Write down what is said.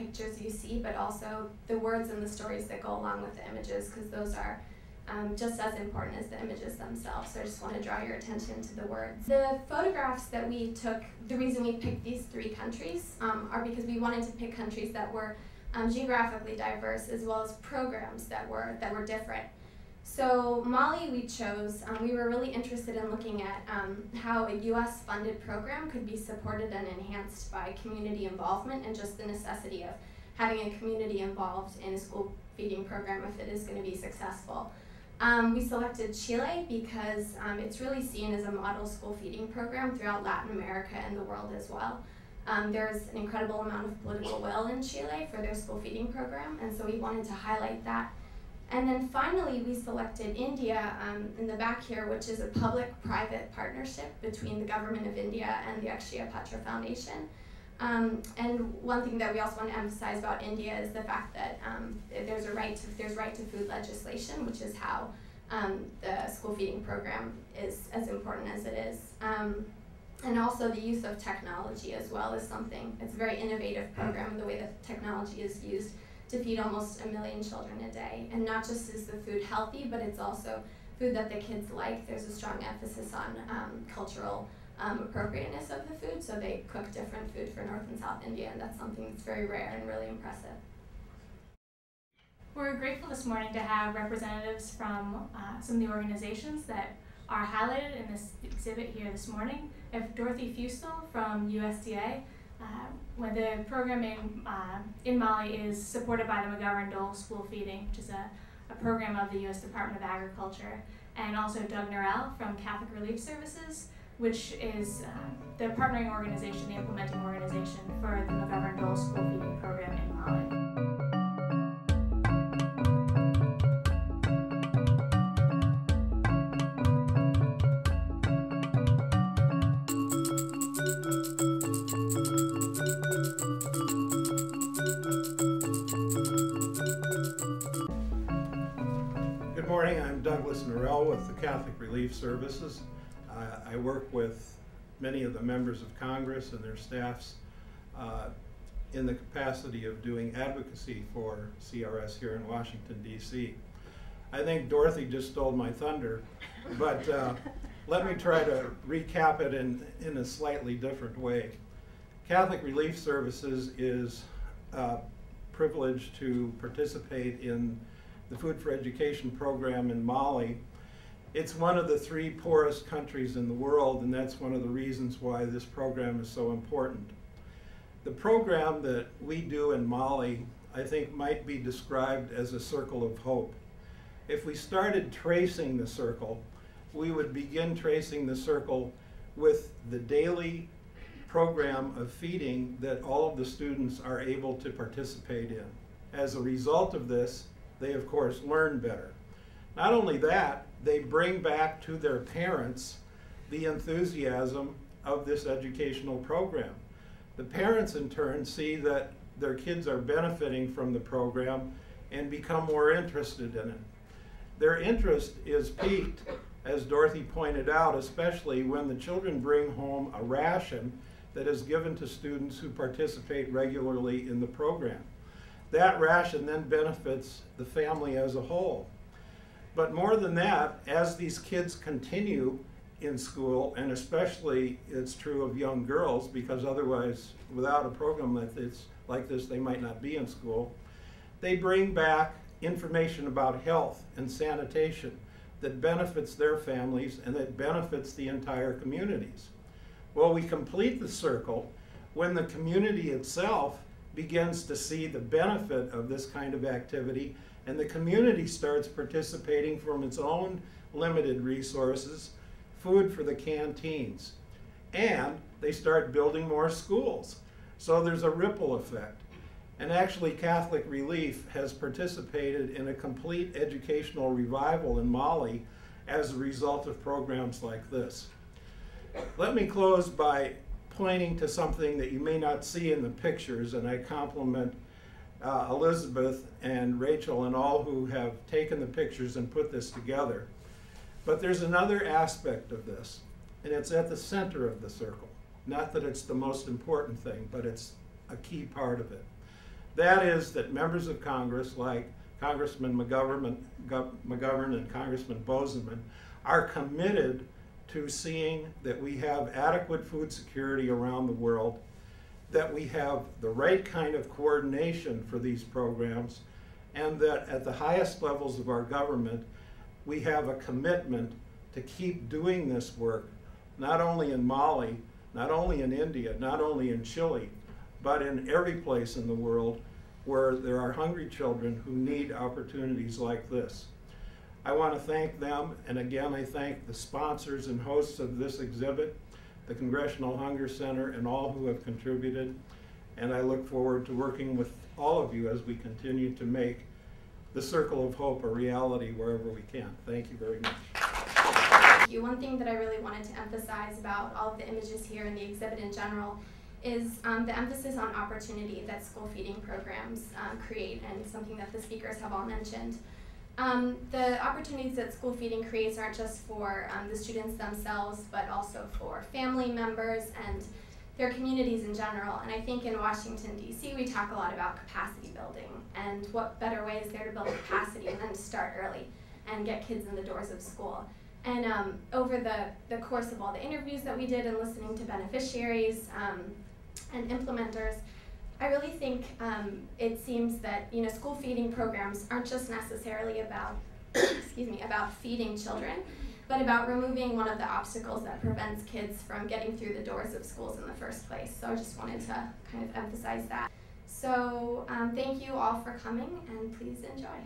pictures you see, but also the words and the stories that go along with the images, because those are just as important as the images themselves. So I just want to draw your attention to the words. The photographs that we took, the reason we picked these 3 countries are because we wanted to pick countries that were geographically diverse, as well as programs that were different. So Mali we chose, we were really interested in looking at how a US funded program could be supported and enhanced by community involvement, and just the necessity of having a community involved in a school feeding program if it is going to be successful. We selected Chile because it's really seen as a model school feeding program throughout Latin America and the world as well. There's an incredible amount of political will in Chile for their school feeding program, and so we wanted to highlight that. And then finally, we selected India in the back here, which is a public-private partnership between the government of India and the Akshaya Patra Foundation. And one thing that we also want to emphasize about India is the fact that there's right to food legislation, which is how the school feeding program is as important as it is. And also the use of technology as well is something. It's a very innovative program, the way that technology is used to feed almost 1 million children a day. And not just is the food healthy, but it's also food that the kids like. There's a strong emphasis on cultural appropriateness of the food, so they cook different food for North and South India, and that's something that's very rare and really impressive. We're grateful this morning to have representatives from some of the organizations that are highlighted in this exhibit here this morning. We have Dorothy Fustel from USDA, where the program in Mali is supported by the McGovern-Dole School Feeding, which is a program of the U.S. Department of Agriculture, and also Doug Norell from Catholic Relief Services, which is the partnering organization, the implementing organization for the McGovern-Dole School Feeding Program in Mali. Good morning, I'm Douglas Norell with the Catholic Relief Services. I work with many of the members of Congress and their staffs in the capacity of doing advocacy for CRS here in Washington, D.C. I think Dorothy just stole my thunder, but let me try to recap it in a slightly different way. Catholic Relief Services is privileged to participate in the Food for Education program in Mali. It's one of the 3 poorest countries in the world, and that's one of the reasons why this program is so important. The program that we do in Mali, I think, might be described as a circle of hope. If we started tracing the circle, we would begin tracing the circle with the daily program of feeding that all of the students are able to participate in. As a result of this, they of course learn better. Not only that, they bring back to their parents the enthusiasm of this educational program. The parents in turn see that their kids are benefiting from the program and become more interested in it. Their interest is piqued, as Dorothy pointed out, especially when the children bring home a ration that is given to students who participate regularly in the program. That ration then benefits the family as a whole. But more than that, as these kids continue in school, and especially it's true of young girls, because otherwise without a program like this they might not be in school, they bring back information about health and sanitation that benefits their families and that benefits the entire communities. Well, we complete the circle when the community itself begins to see the benefit of this kind of activity, and the community starts participating from its own limited resources, food for the canteens, and they start building more schools. So there's a ripple effect. And actually Catholic Relief has participated in a complete educational revival in Mali as a result of programs like this. Let me close by pointing to something that you may not see in the pictures, and I compliment Elizabeth and Rachel and all who have taken the pictures and put this together. But there's another aspect of this, and it's at the center of the circle. Not that it's the most important thing, but it's a key part of it. That is that members of Congress like Congressman McGovern and Congressman Bozeman are committed to seeing that we have adequate food security around the world, that we have the right kind of coordination for these programs, and that at the highest levels of our government, we have a commitment to keep doing this work, not only in Mali, not only in India, not only in Chile, but in every place in the world where there are hungry children who need opportunities like this. I want to thank them, and again I thank the sponsors and hosts of this exhibit, the Congressional Hunger Center, and all who have contributed, and I look forward to working with all of you as we continue to make the Circle of Hope a reality wherever we can. Thank you very much. One thing that I really wanted to emphasize about all of the images here and the exhibit in general is the emphasis on opportunity that school feeding programs create, and something that the speakers have all mentioned. The opportunities that school feeding creates aren't just for the students themselves, but also for family members and their communities in general. And I think in Washington, D.C., we talk a lot about capacity building, and what better way is there to build capacity than to start early and get kids in the doors of school. And over the course of all the interviews that we did and listening to beneficiaries and implementers, I really think it seems that school feeding programs aren't just necessarily about about feeding children, but about removing one of the obstacles that prevents kids from getting through the doors of schools in the first place. So I just wanted to kind of emphasize that. So thank you all for coming, and please enjoy.